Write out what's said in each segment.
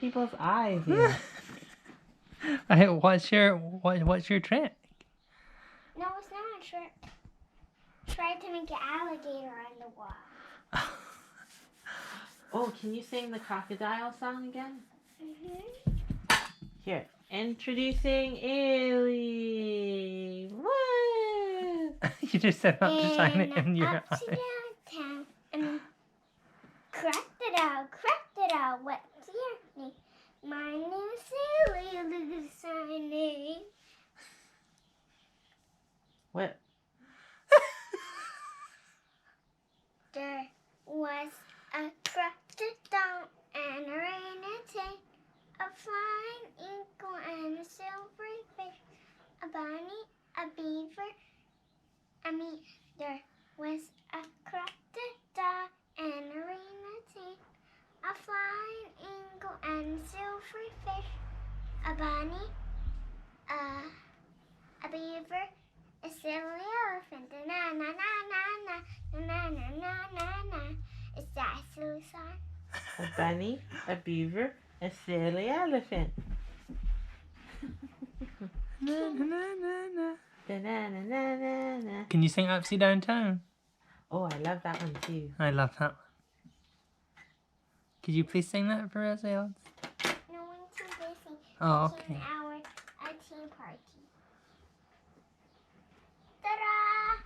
people's eyes here. What's your trick? No, it's not a trick. Try to make an alligator on the wall. Oh, can you sing the crocodile song again? Here, introducing Eilidh. Woo! You just said not to shine it in your upside eye. down town. Crocodile, what's your name? My name is Eilidh, is my name. What? There was a crocodile and a orangutan, a flying eagle and a silvery fish, a bunny, a beaver. There was a crocodile and a orangutan, a flying eagle and a silvery fish, a bunny, a beaver, a silly elephant, na na na na na na na na na na. Is that a silly song? A bunny, a beaver, a silly elephant. Na, na, na, na. Da-na-na-na-na-na. Can you sing Upside Down Town? Oh, I love that one too. I love that one. Could you please sing that for us, Eilidh? No, I'm too busy. Oh, It's okay. our tea party. Ta-da!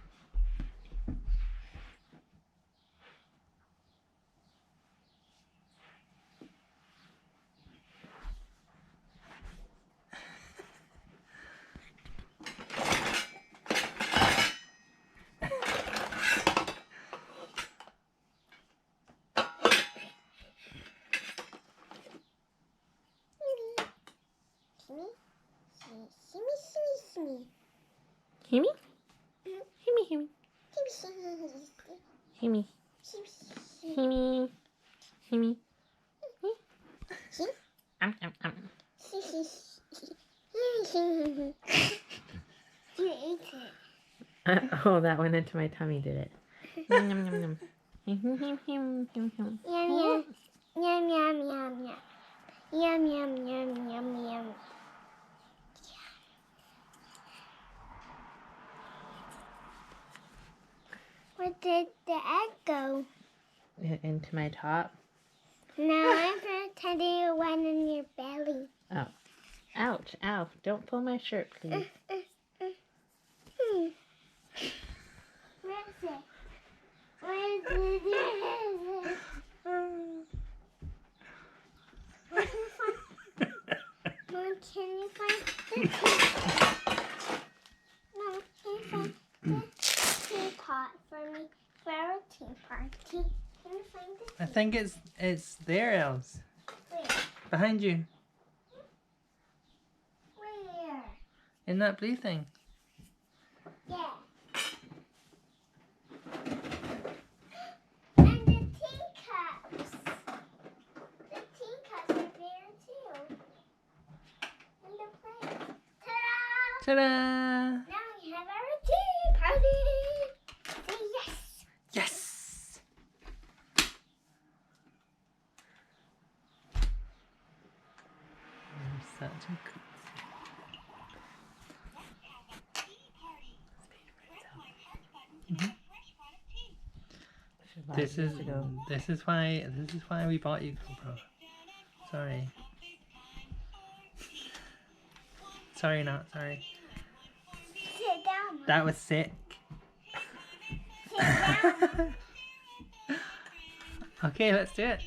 Himmy? Himmy, himmy. Himmy. Himmy. Himmy. You ate it. Oh, that went into my tummy, did it? Yum, yum, yum, yum. Yum yum. Yum yum yum yum. Yum yum yum yum yum. Where did the egg go? Into my top. No, I'm pretending it went in your belly. Oh. Ouch, ow. Don't pull my shirt, please. Where is it? Where is it? Mom, can you find the Mom, can you find the teapot for me for our tea party? Can you find it? I think it's there, Eilidh. Where? Behind you. Where? In that blue thing. Yeah. And the teacups. The teacups are there too. And the plate. Ta-da! Ta-da! Now we have our tea party. Say yes. Yes! I'm such a cool. This is why we bought you GoPro. Sorry. Sorry, not sorry. Sit down, Mom. That was sick. Sit down. Okay, let's do it.